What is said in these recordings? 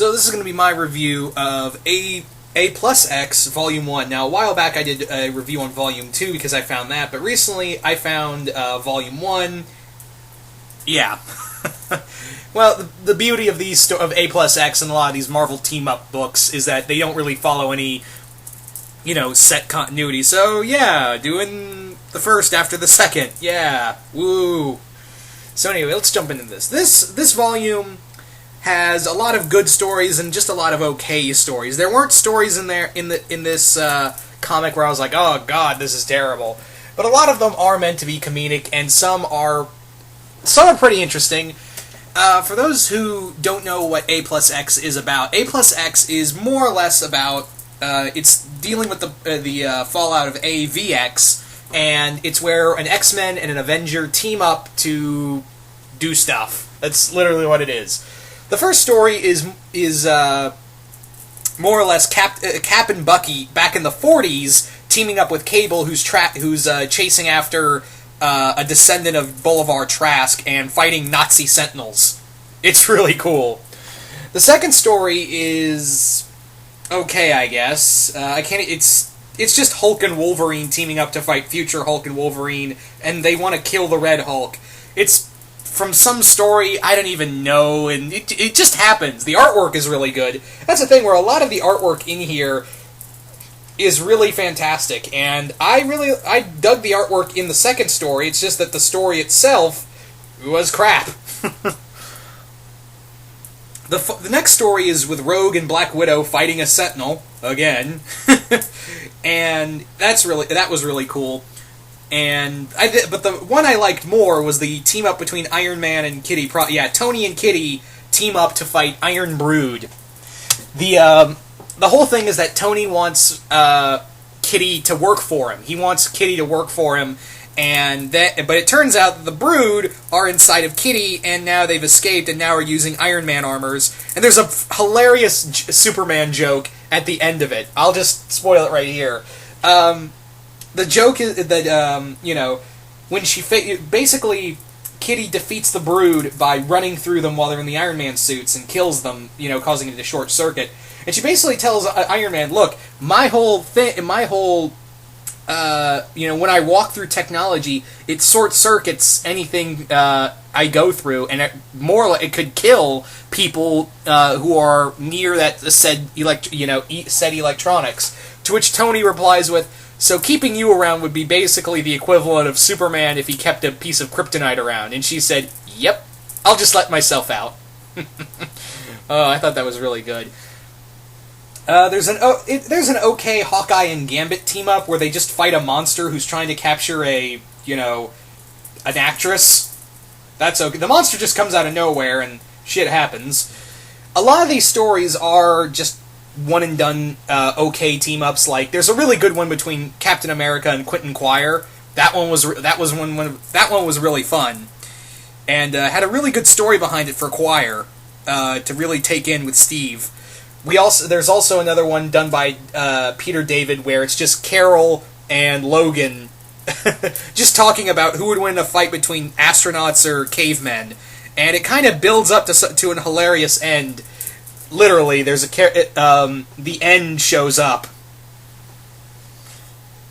So this is going to be my review of A Plus X Volume 1. Now, a while back I did a review on Volume 2 because I found that, but recently I found Volume 1. Yeah. Well, the beauty of these of A Plus X and a lot of these Marvel team-up books is that they don't really follow any, set continuity. So, yeah, doing the first after the second. Yeah. Woo. So anyway, let's jump into this. This volume has a lot of good stories and just a lot of okay stories. There weren't stories in there in this comic where I was like, oh god, this is terrible. But a lot of them are meant to be comedic, and some are pretty interesting. For those who don't know what A Plus X is about, A Plus X is more or less about it's dealing with the fallout of AVX, and it's where an X-Men and an Avenger team up to do stuff. That's literally what it is. The first story is more or less Cap and Bucky back in the 40s teaming up with Cable, who's chasing after a descendant of Bolivar Trask and fighting Nazi Sentinels. It's really cool. The second story is okay, I guess. It's just Hulk and Wolverine teaming up to fight future Hulk and Wolverine, and they want to kill the Red Hulk. It's from some story I don't even know, and it just happens. The artwork is really good. That's the thing, where a lot of the artwork in here is really fantastic, and I dug the artwork in the second story. It's just that the story itself was crap. The next story is with Rogue and Black Widow fighting a Sentinel again, and that was really cool. But the one I liked more was the team up between Iron Man and Kitty. Tony and Kitty team up to fight Iron Brood. The whole thing is that Tony wants Kitty to work for him. He wants Kitty to work for him, but it turns out that the Brood are inside of Kitty, and now they've escaped, and now are using Iron Man armors. And there's a hilarious Superman joke at the end of it. I'll just spoil it right here. The joke is that, when basically Kitty defeats the Brood by running through them while they're in the Iron Man suits and kills them, causing it to short circuit. And she basically tells Iron Man, look, when I walk through technology, it short circuits anything I go through, and it could kill people who are near that said electronics. To which Tony replies with, so keeping you around would be basically the equivalent of Superman if he kept a piece of kryptonite around. And she said, yep, I'll just let myself out. Oh, I thought that was really good. There's an okay Hawkeye and Gambit team-up where they just fight a monster who's trying to capture an actress. That's okay. The monster just comes out of nowhere and shit happens. A lot of these stories are just one-and-done okay team-ups. Like, there's a really good one between Captain America and Quentin Quire. That one was really fun, and had a really good story behind it for Quire to really take in with Steve. There's also another one done by Peter David where it's just Carol and Logan just talking about who would win a fight between astronauts or cavemen, and it kind of builds up to an hilarious end. Literally, the end shows up.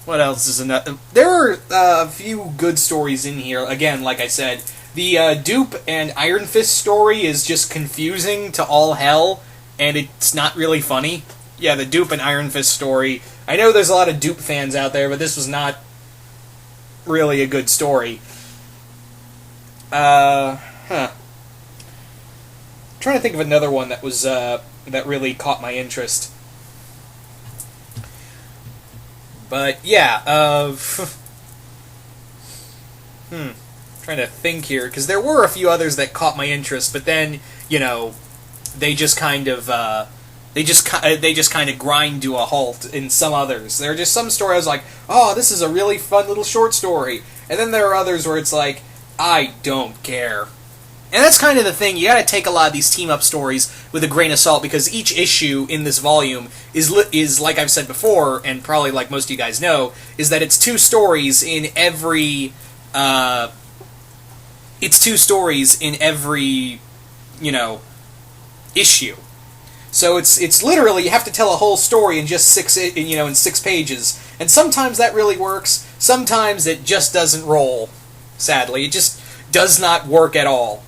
What else is another? There are a few good stories in here. Again, like I said, the Dupe and Iron Fist story is just confusing to all hell, and it's not really funny. Yeah, the Dupe and Iron Fist story. I know there's a lot of Dupe fans out there, but this was not really a good story. Trying to think of another one that was that really caught my interest. But yeah, trying to think here, because there were a few others that caught my interest, but then they just kind of grind to a halt in some others. There are just some stories I was like, oh, this is a really fun little short story, and then there are others where it's like, I don't care. And that's kind of the thing. You got to take a lot of these team-up stories with a grain of salt, because each issue in this volume is like I've said before, and probably like most of you guys know, is that it's two stories in every issue. So it's literally you have to tell a whole story in just in 6 pages, and sometimes that really works. Sometimes it just doesn't roll. Sadly, it just does not work at all.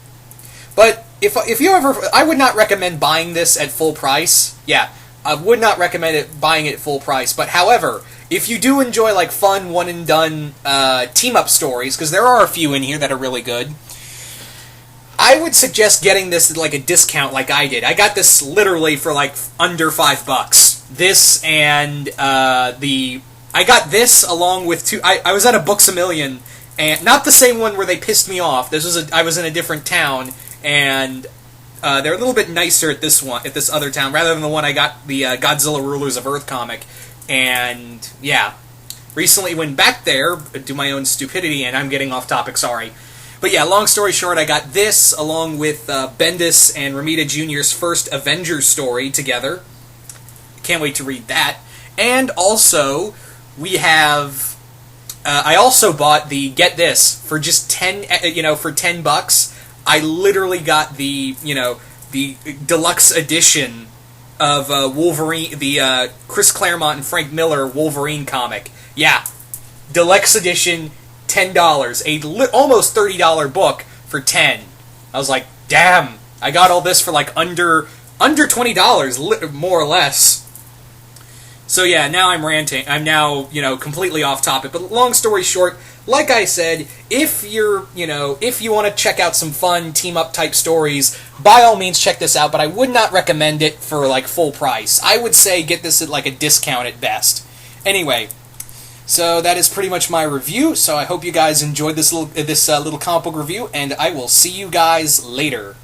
But if you ever, I would not recommend buying this at full price. Yeah, I would not recommend buying it at full price. But however, if you do enjoy like fun one and done team up stories, because there are a few in here that are really good, I would suggest getting this at like a discount like I did. I got this literally for like under $5. This and I got this along with two. I was at a Books-A-Million, and not the same one where they pissed me off. I was in a different town, and they're a little bit nicer at this other town, rather than the one I got, the Godzilla Rulers of Earth comic. And yeah, recently went back there, do my own stupidity, and I'm getting off topic, sorry. But yeah, long story short, I got this along with Bendis and Romita Jr.'s first Avengers story together. Can't wait to read that. And also, we have... I also bought the, get this, for just for $10, I literally got the deluxe edition of Wolverine, the Chris Claremont and Frank Miller Wolverine comic. Yeah, deluxe edition, $10, almost $30 book for $10. I was like, damn, I got all this for like under $20, more or less. So yeah, now I'm ranting. I'm now, completely off topic. But long story short, like I said, if you want to check out some fun team-up type stories, by all means check this out, but I would not recommend it for, like, full price. I would say get this at, like, a discount at best. Anyway, so that is pretty much my review, so I hope you guys enjoyed this little comic book review, and I will see you guys later.